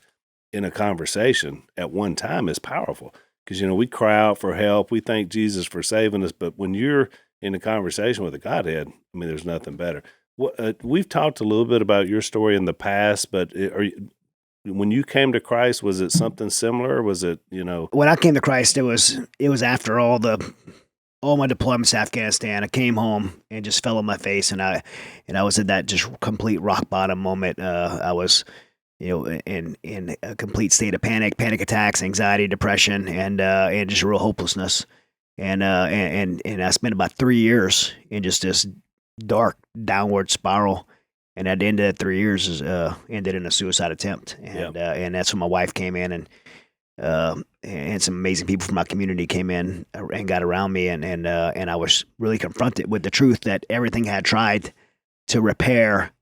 in a conversation at one time is powerful because, we cry out for help. We thank Jesus for saving us. But when you're in a conversation with the Godhead, I mean, there's nothing better. We've talked a little bit about your story in the past, but when you came to Christ, was it something similar? Or was it, When I came to Christ, it was after all my deployments to Afghanistan. I came home and just fell on my face, and I was in that just complete rock bottom moment. I was, in a complete state of panic attacks, anxiety, depression, and just real hopelessness. and I spent about 3 years in just this dark downward spiral. And at the end of that 3 years, ended in a suicide attempt. And that's when my wife came in, and some amazing people from my community came in and got around me, and I was really confronted with the truth that everything I had tried to repair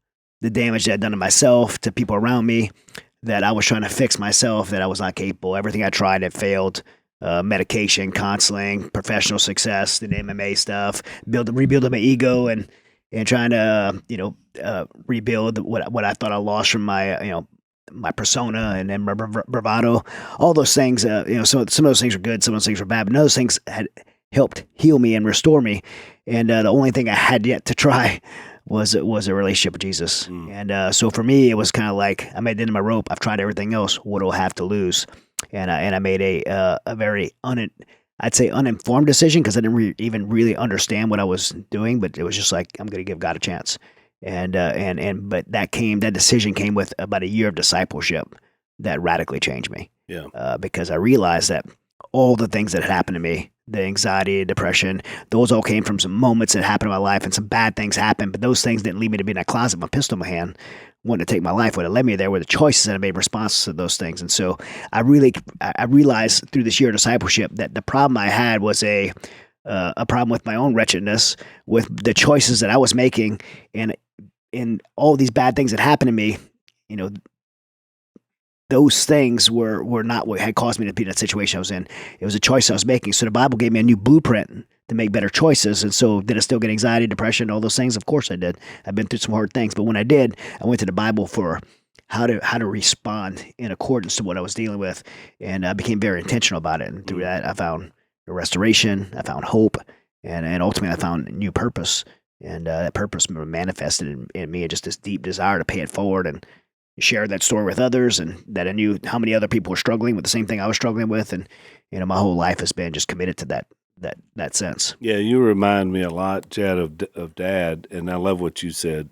the damage that I'd done to myself, to people around me, that I was trying to fix myself, that I was not capable. Everything I tried had failed. Medication, counseling, professional success, the MMA stuff, rebuilding my ego, and trying to rebuild what I thought I lost from my my persona and then bravado. All those things, some of those things were good, some of those things were bad, but those things had helped heal me and restore me. And the only thing I had yet to try was a relationship with Jesus. And so for me, it was kind of like, I'm at the end of my rope. I've tried everything else. What do I have to lose? And I made a very uninformed decision, because I didn't even really understand what I was doing. But it was just like, I'm going to give God a chance. But that decision came with about a year of discipleship that radically changed me. Yeah. Because I realized that all the things that had happened to me, the anxiety, depression, those all came from some moments that happened in my life, and some bad things happened. But those things didn't lead me to be in that closet with a pistol in my hand, wanting to take my life. What had led me there were the choices that I made in response to those things. And so I realized through this year of discipleship that the problem I had was a problem with my own wretchedness, with the choices that I was making, and all these bad things that happened to me. Those things were not what had caused me to be in that situation I was in. It was a choice I was making. So the Bible gave me a new blueprint to make better choices. And so did I still get anxiety, depression, all those things? Of course I did. I've been through some hard things. But when I did, I went to the Bible for how to respond in accordance to what I was dealing with. And I became very intentional about it. And through that, I found restoration, I found hope, and ultimately I found new purpose. And that purpose manifested in me, just this deep desire to pay it forward and share that story with others, and that I knew how many other people were struggling with the same thing I was struggling with. And my whole life has been just committed to that sense. Yeah, you remind me a lot, Chad, of Dad, and I love what you said,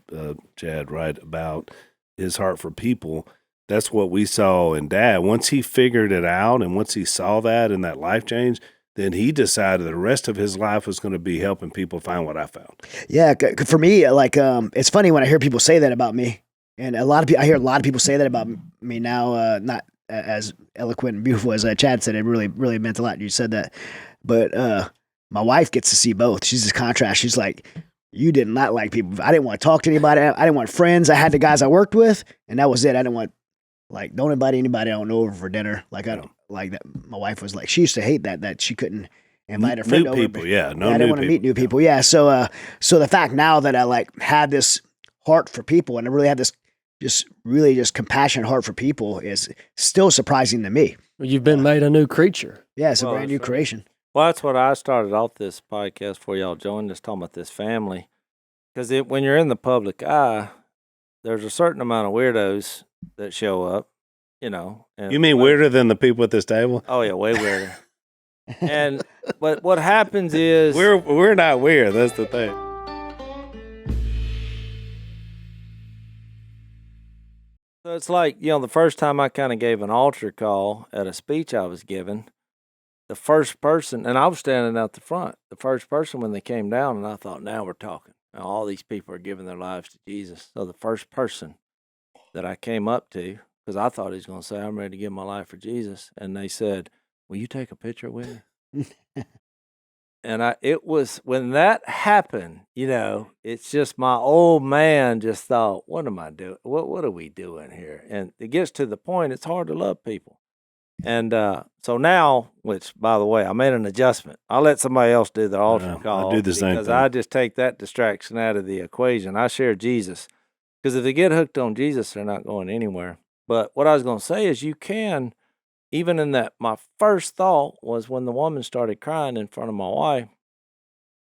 Chad, right, about his heart for people. That's what we saw in Dad. Once he figured it out, and once he saw that and that life change, then he decided the rest of his life was going to be helping people find what I found. Yeah, for me, it's funny when I hear people say that about me. And I hear a lot of people say that about me now, not as eloquent and beautiful as Chad said. It really, really meant a lot. You said that. But my wife gets to see both. She's this contrast. She's like, you did not like people. I didn't want to talk to anybody. I didn't want friends. I had the guys I worked with, and that was it. I didn't want, don't invite anybody I don't know over for dinner. I don't like that. My wife was like, she used to hate that she couldn't invite her friend over. People, yeah. I didn't want to meet new people. Yeah. So the fact now that I had this heart for people, and I really have this just compassionate heart for people, is still surprising to me. Well, you've been made a new creature. Yeah, it's a brand new creation. Well, that's what I started off this podcast for. Y'all joined us, talking about this family. Because when you're in the public eye, there's a certain amount of weirdos that show up, And, you mean weirder than the people at this table? Oh, yeah, way weirder. But what happens is... We're not weird, that's the thing. So it's like, the first time I kind of gave an altar call at a speech I was giving, the first person, and I was standing out the front, the first person when they came down, and I thought, now we're talking. Now all these people are giving their lives to Jesus. So the first person that I came up to, because I thought he was going to say, I'm ready to give my life for Jesus. And they said, will you take a picture with me? And it was when that happened, it's just my old man just thought, what am I doing? What are we doing here? And it gets to the point, it's hard to love people. And so now, which, by the way, I made an adjustment. I'll let somebody else do the altar call. I'll do the same because thing. I just take that distraction out of the equation. I share Jesus. Because if they get hooked on Jesus, they're not going anywhere. But what I was going to say is you can, even in that, my first thought was when the woman started crying in front of my wife,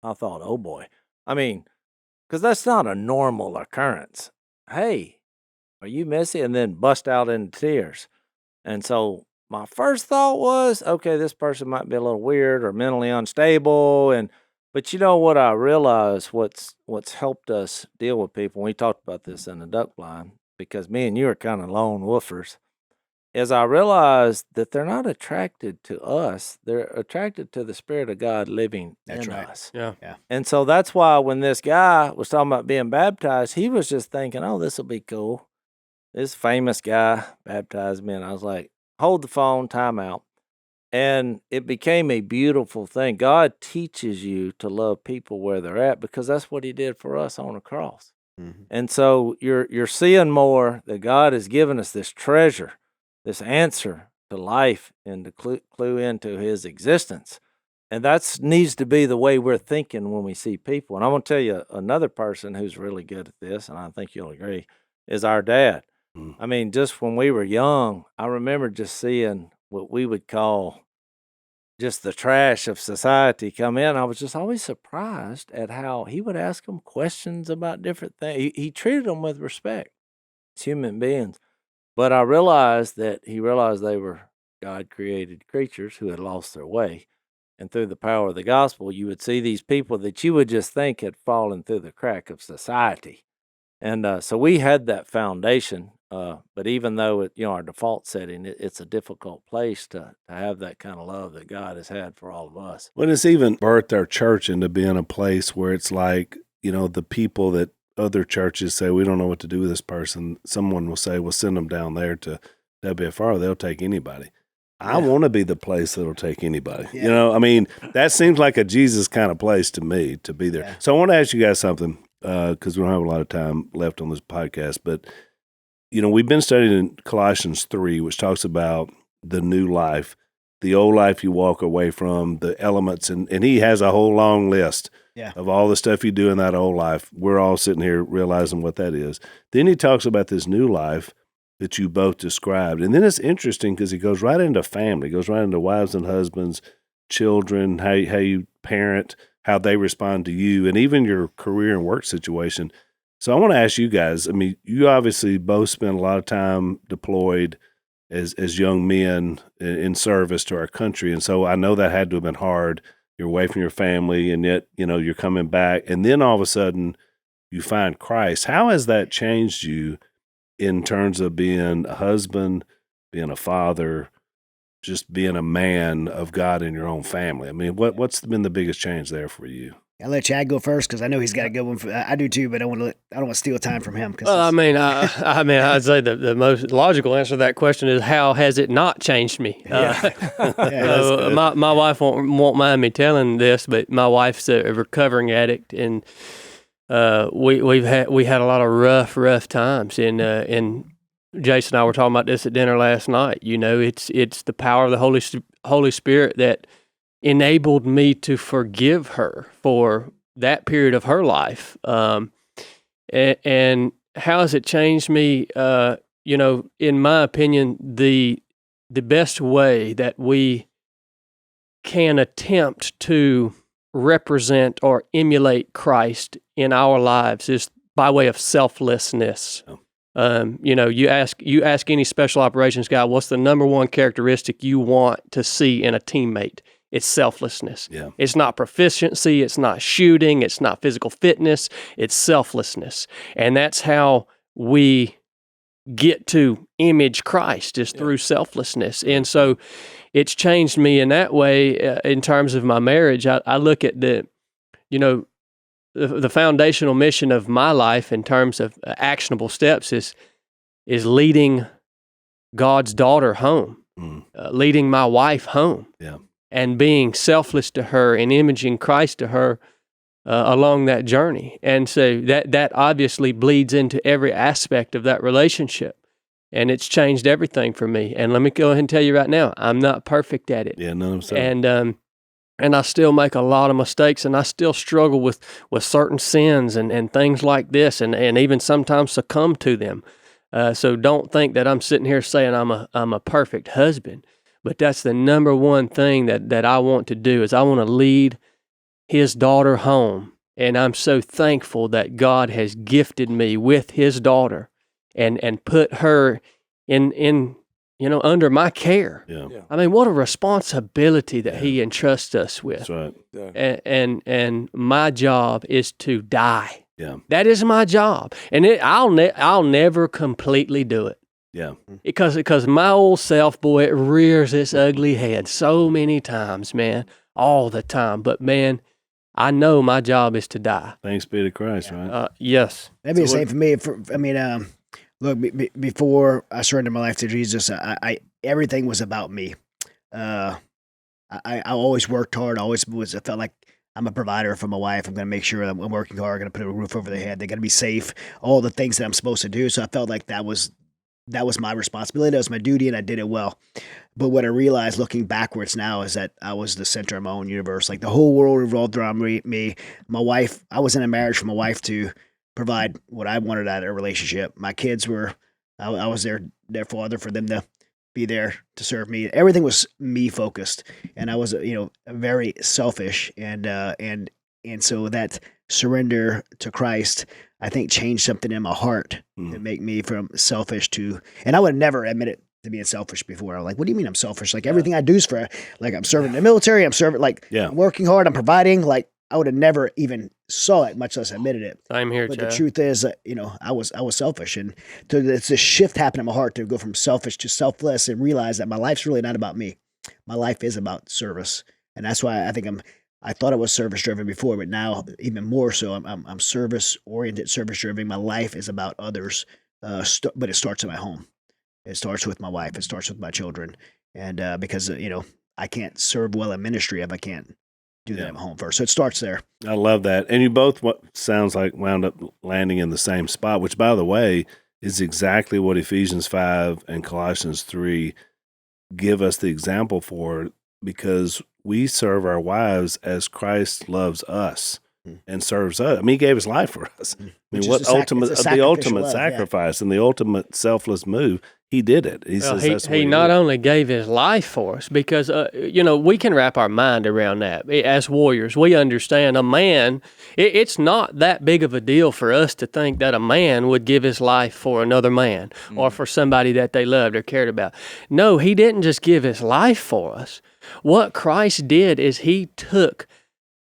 I thought, oh boy. I mean, because that's not a normal occurrence. Hey, are you messy? And then bust out into tears. And so my first thought was, okay, this person might be a little weird or mentally unstable. But you know what I realized, what's helped us deal with people, we talked about this in the duck blind, because me and you are kind of lone woofers, is I realized that they're not attracted to us. They're attracted to the Spirit of God living in us. Yeah. And so that's why when this guy was talking about being baptized, he was just thinking, oh, this will be cool. This famous guy baptized me. And I was like, hold the phone, time out. And it became a beautiful thing. God teaches you to love people where they're at because that's what he did for us on the cross. Mm-hmm. And so you're seeing more that God has given us this treasure, this answer to life and to clue into his existence. And that needs to be the way we're thinking when we see people. And I'm going to tell you another person who's really good at this, and I think you'll agree, is our dad. I mean, just when we were young, I remember just seeing what we would call just the trash of society come in. I was just always surprised at how he would ask them questions about different things. He treated them with respect as human beings. But I realized that he realized they were God-created creatures who had lost their way. And through the power of the gospel, you would see these people that you would just think had fallen through the crack of society. And so we had that foundation. But even though our default setting, it's a difficult place to have that kind of love that God has had for all of us. Well, it's even birthed our church into being a place where it's like, the people that other churches say, we don't know what to do with this person. Someone will say, well, send them down there to WFR. They'll take anybody. I want to be the place that'll take anybody. Yeah. That seems like a Jesus kind of place to me to be there. Yeah. So I want to ask you guys something because we don't have a lot of time left on this podcast, but we've been studying Colossians 3, which talks about the new life, the old life you walk away from, the elements, and he has a whole long list of all the stuff you do in that old life. We're all sitting here realizing what that is. Then he talks about this new life that you both described. And then it's interesting because he goes right into family, goes right into wives and husbands, children, how you parent, how they respond to you, and even your career and work situation. So I want to ask you guys, you obviously both spent a lot of time deployed as young men in service to our country. And so I know that had to have been hard. You're away from your family, and yet, you're coming back. And then all of a sudden you find Christ. How has that changed you in terms of being a husband, being a father, just being a man of God in your own family? What's been the biggest change there for you? I'll let Chad go first because I know he's got a good one. I do too, but I don't want to steal time from him. Well, I'd say the most logical answer to that question is how has it not changed me? My wife won't mind me telling this, but my wife's a recovering addict, and we had a lot of rough times. And Jason and I were talking about this at dinner last night. It's the power of the Holy Spirit that enabled me to forgive her for that period of her life. And how has it changed me? In my opinion, the best way that we can attempt to represent or emulate Christ in our lives is by way of selflessness. You ask any special operations guy, what's the number one characteristic you want to see in a teammate? It's selflessness. Yeah. It's not proficiency. It's not shooting. It's not physical fitness. It's selflessness. And that's how we get to image Christ is through selflessness. And so it's changed me in that way in terms of my marriage. I look at the foundational mission of my life in terms of actionable steps is leading God's daughter home, leading my wife home. Yeah. And being selfless to her and imaging Christ to her along that journey. And so that obviously bleeds into every aspect of that relationship. And it's changed everything for me. And let me go ahead and tell you right now, I'm not perfect at it. Yeah, none of them. And I still make a lot of mistakes, and I still struggle with certain sins and things like this, and even sometimes succumb to them. So don't think that I'm sitting here saying I'm a perfect husband. But that's the number one thing that I want to do is I want to lead his daughter home. And I'm so thankful that God has gifted me with his daughter and put her in under my care. Yeah. What a responsibility that he entrusts us with. That's right. Yeah. And my job is to die. Yeah. That is my job. And I'll never completely do it. Yeah. Because my old self, boy, it rears its ugly head so many times, man, all the time. But man, I know my job is to die. Thanks be to Christ, right? Yes. That'd be the same for me. Look, before I surrendered my life to Jesus, I everything was about me. I always worked hard. I felt like I'm a provider for my wife. I'm going to make sure I'm working hard. I'm going to put a roof over their head. They're going to be safe. All the things that I'm supposed to do. So I felt like that was my responsibility. That was my duty, and I did it well. But what I realized looking backwards now is that I was the center of my own universe. Like the whole world revolved around me. My wife, I was in a marriage for my wife to provide what I wanted out of a relationship. My kids were, I was their father for them to be there to serve me. Everything was me focused, and I was, very selfish. And so that surrender to Christ, I think, changed something in my heart to make me from selfish to, and I would have never admitted to being selfish before. I'm like, what do you mean I'm selfish? Like everything I do is for, like I'm serving the military. I'm serving, I'm working hard. I'm providing. Like I would have never even saw it, much less admitted it. I'm here, But Chad. the truth is, I was selfish, and so it's a shift happened in my heart to go from selfish to selfless, and realize that my life's really not about me. My life is about service, and that's why I think I thought I was service driven before, but now even more so. I'm service oriented, service driven. My life is about others, but it starts in my home. It starts with my wife. It starts with my children, and because I can't serve well in ministry if I can't do that at home first. So it starts there. I love that. And you both, what sounds like, wound up landing in the same spot, which, by the way, is exactly what Ephesians 5 and Colossians 3 give us the example for, because we serve our wives as Christ loves us and serves us. I mean, he gave his life for us. I mean, the ultimate sacrifice and the ultimate selfless move, he did it. He not only gave his life for us, because, we can wrap our mind around that. As warriors, we understand a man, it's not that big of a deal for us to think that a man would give his life for another man or for somebody that they loved or cared about. No, he didn't just give his life for us. What Christ did is he took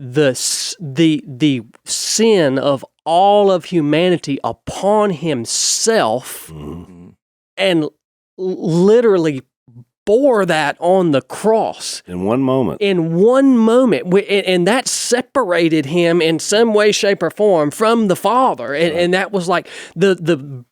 the sin of all of humanity upon himself and literally bore that on the cross. In one moment. And that separated him in some way, shape, or form from the Father. And that was like the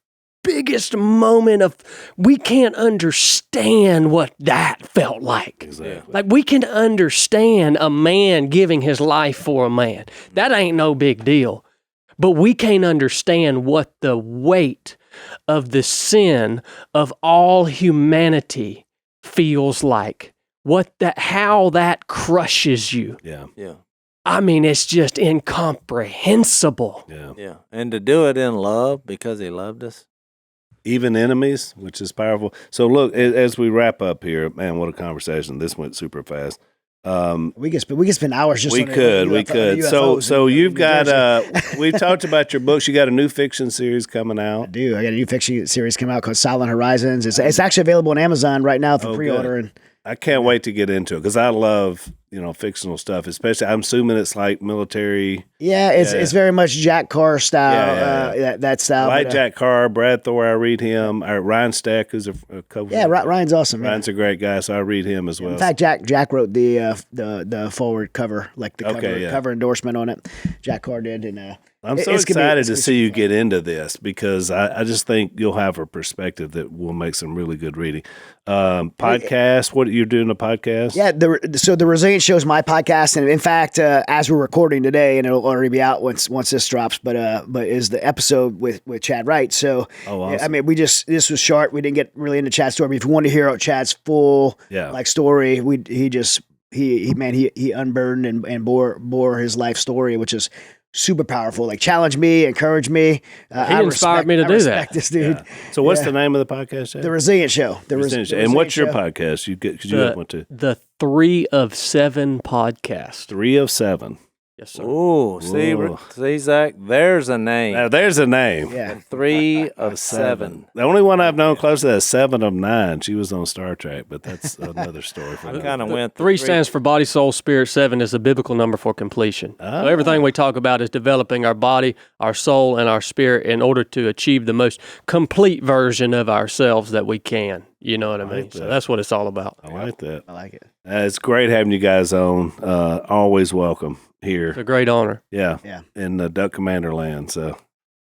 biggest moment of, we can't understand what that felt like. Exactly. Like we can understand a man giving his life for a man. That ain't no big deal. But we can't understand what the weight of the sin of all humanity feels like. How that crushes you. Yeah. I mean, it's just incomprehensible. Yeah. And to do it in love because he loved us. Even enemies, which is powerful. So look, as we wrap up here, man, what a conversation. This went super fast. We could spend hours just. We could. UFOs So you've got. We talked about your books. You got a new fiction series coming out. I do. I got a new fiction series coming out called Silent Horizons. It's actually available on Amazon right now for pre-order. Good. And I can't wait to get into it because I love fictional stuff. Especially, I'm assuming it's like military. Yeah, it's very much Jack Carr style. Yeah. That style. Like Jack Carr, Brad Thor. I read him. Ryan Stack, who's a coach. Yeah, Ryan's awesome. Ryan's a great guy, so I read him as well. In fact, Jack wrote the forward cover, like the cover endorsement on it. Jack Carr did, and I'm so excited to see you get into this because I just think you'll have a perspective that will make some really good reading. Podcast, what you're doing a podcast? Yeah, so the Resilient Show is my podcast, and in fact, as we're recording today, and it'll already be out once this drops, but is the episode with Chad Wright. So awesome. I mean, this was short. We didn't get really into Chad's story. But if you want to hear Chad's full story, he unburdened and bore his life story, which is super powerful. Like challenged me, encouraged me. He inspired me to do that. This dude. Yeah. So what's the name of the podcast? Chad? The Resilient Show. The Resilient Show. And what's your podcast? You have one too. The 3 of 7 podcast. 3 of 7. Yes, sir. Ooh, see, Zach, there's a name. Now, there's a name. Yeah. 3 of 7. The only one I've known close to that is 7 of 9. She was on Star Trek, but that's another story for I another kind of day. went. 3 stands for body, soul, spirit. 7 is a biblical number for completion. So everything we talk about is developing our body, our soul, and our spirit in order to achieve the most complete version of ourselves that we can. You know what I mean? So that's what it's all about. I like that. I like it. It's great having you guys on. Always welcome here. It's a great honor. Yeah. Yeah. In Duck Commander land. So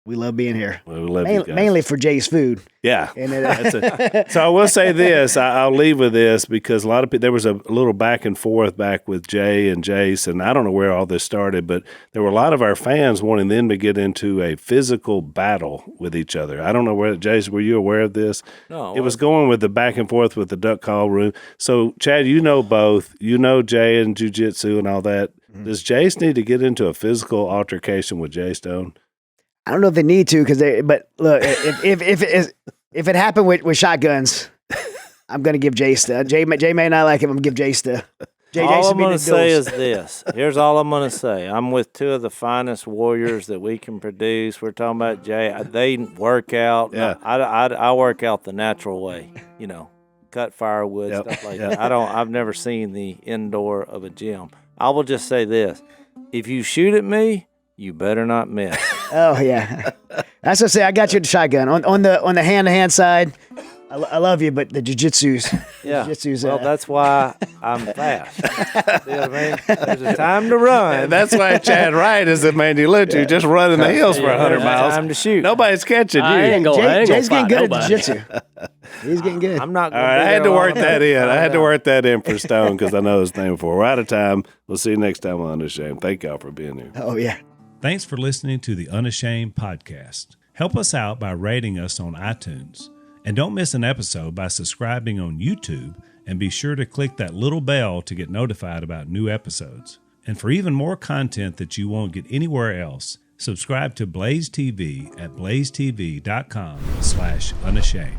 We love being here. we love you guys. Mainly for Jay's food. Yeah. And So I will say this. I'll leave with this because a lot of people, there was a little back and forth back with Jay and Jace, and I don't know where all this started, but there were a lot of our fans wanting them to get into a physical battle with each other. I don't know where, Jace, were you aware of this? No, It was going with the back and forth with the duck call room. So, Chad, you know both. You know Jay and jiu-jitsu and all that. Mm-hmm. Does Jace need to get into a physical altercation with Jay Stone? I don't know if they need to but look, if it happened with shotguns, I'm gonna give Jace the Jay may not like him. I'm gonna give Jace the. all I'm going to say is this. Here's all I'm going to say. I'm with 2 of the finest warriors that we can produce. We're talking about Jay. They work out. Yeah. I work out the natural way. You know, cut firewood, stuff like that. I've never seen the indoor of a gym. I will just say this: if you shoot at me, you better not miss. Oh yeah, that's what I say. I got you the shotgun on the hand-to-hand side. I love you, but the jiu-jitsu's. Yeah. Jiu-jitsu's, Well, that's why I'm fast. See what I mean? There's a time to run. And that's why Chad Wright is at Mandy Luchu, just running the hills for 100 There's a miles. time to shoot. Nobody's catching you. I ain't gonna Jay's getting fight good nobody. at jiu-jitsu. He's getting good. I'm not All going right, I had to work that in. I had to work. work that in for Stone because I know his name before. We're out of time. We'll see you next time on Unashamed. Thank y'all for being here. Oh yeah. Thanks for listening to the Unashamed podcast. Help us out by rating us on iTunes. And don't miss an episode by subscribing on YouTube, and be sure to click that little bell to get notified about new episodes. And for even more content that you won't get anywhere else, subscribe to Blaze TV at blazetv.com/unashamed.